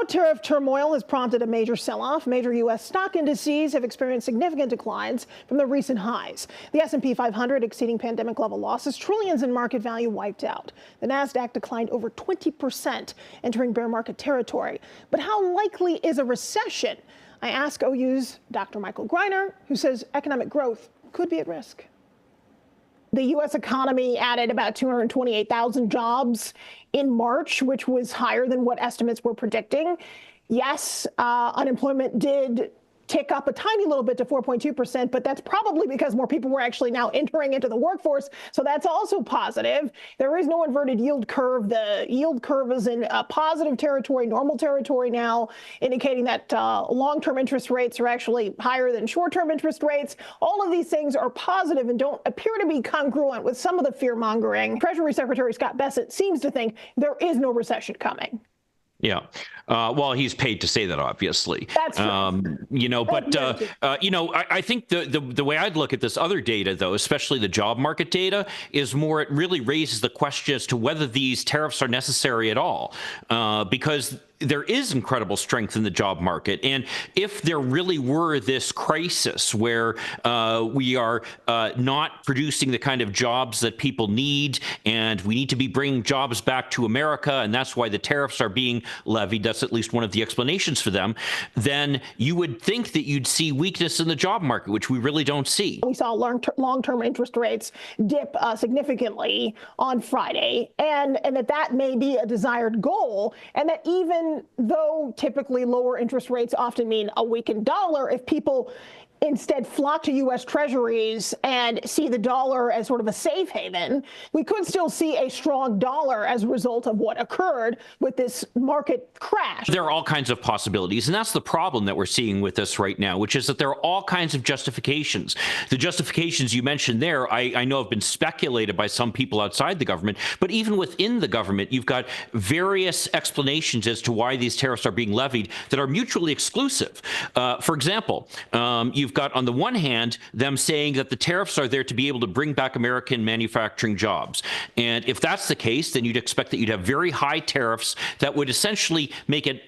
tariff turmoil has prompted a major sell-off. Major U.S. stock indices have experienced significant declines from the recent highs. The S&P 500 exceeding pandemic-level losses, trillions in market value wiped out. The Nasdaq declined over 20%, entering bear market territory. But how likely is a recession? I ask OU's Dr. Michael Greiner, who says economic growth could be at risk. The U.S. economy added about 228,000 jobs in March, which was higher than what estimates were predicting. Yes, unemployment did tick up a tiny little bit to 4.2%, but that's probably because more people were actually now entering into the workforce. So that's also positive. There is no inverted yield curve. The yield curve is in positive territory, normal territory now, indicating that long-term interest rates are actually higher than short-term interest rates. All of these things are positive and don't appear to be congruent with some of the fear-mongering. Treasury Secretary Scott Bessent seems to think there is no recession coming. Yeah. Well, he's paid to say that, obviously. That's right. I think the way I'd look at this other data, though, especially the job market data, is more it really raises the question as to whether these tariffs are necessary at all, because there is incredible strength in the job market. And if there really were this crisis where we are not producing the kind of jobs that people need, and we need to be bringing jobs back to America, and that's why the tariffs are being levied, that's at least one of the explanations for them, then you would think that you'd see weakness in the job market, which we really don't see. We saw long-term interest rates dip significantly on Friday, and that may be a desired goal, and that even though typically lower interest rates often mean a weakened dollar, if people instead flock to U.S. Treasuries and see the dollar as sort of a safe haven, we could still see a strong dollar as a result of what occurred with this market crash. There are all kinds of possibilities, and that's the problem that we're seeing with this right now, which is that there are all kinds of justifications. The justifications you mentioned there, I know have been speculated by some people outside the government, but even within the government, you've got various explanations as to why these tariffs are being levied that are mutually exclusive. For example, you've got, on the one hand, them saying that the tariffs are there to be able to bring back American manufacturing jobs. And if that's the case, then you'd expect that you'd have very high tariffs that would essentially make it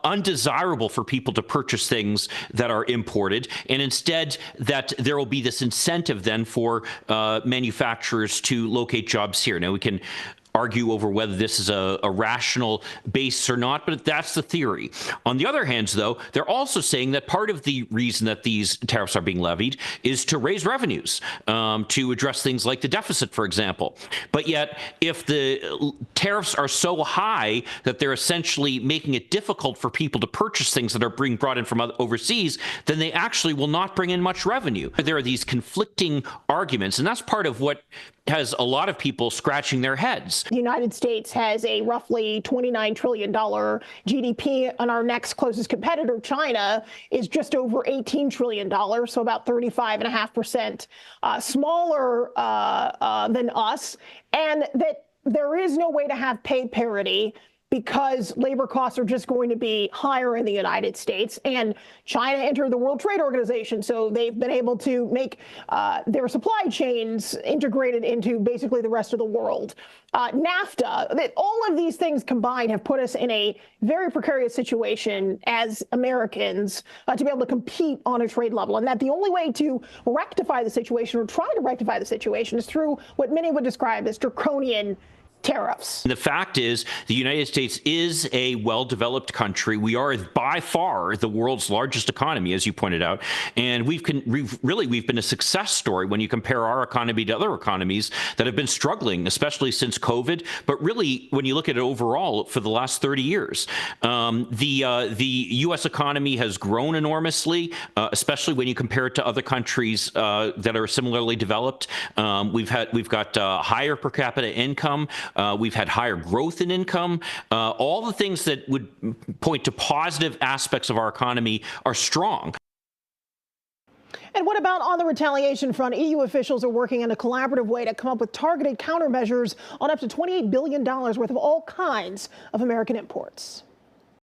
undesirable for people to purchase things that are imported, and instead that there will be this incentive then for manufacturers to locate jobs here. Now, we can argue over whether this is a rational base or not, but that's the theory. On the other hand, though, they're also saying that part of the reason that these tariffs are being levied is to raise revenues, to address things like the deficit, for example. But yet, if the tariffs are so high that they're essentially making it difficult for people to purchase things that are being brought in from overseas, then they actually will not bring in much revenue. There are these conflicting arguments, and that's part of what has a lot of people scratching their heads. The United States has a roughly $29 trillion GDP, and our next closest competitor, China, is just over $18 trillion, so about 35.5% smaller than us, and that there is no way to have pay parity because labor costs are just going to be higher in the United States. And China entered the World Trade Organization, so they've been able to make their supply chains integrated into basically the rest of the world. NAFTA, all of these things combined have put us in a very precarious situation as Americans to be able to compete on a trade level. And that the only way to rectify the situation, or try to rectify the situation, is through what many would describe as draconian tariffs. The fact is, the United States is a well-developed country. We are by far the world's largest economy, as you pointed out, and we've been a success story when you compare our economy to other economies that have been struggling, especially since COVID. But really, when you look at it overall, for the last 30 years, the U.S. economy has grown enormously, especially when you compare it to other countries that are similarly developed. We've got higher per capita income. We've had higher growth in income. All the things that would point to positive aspects of our economy are strong. And what about on the retaliation front? EU officials are working in a collaborative way to come up with targeted countermeasures on up to $28 billion worth of all kinds of American imports.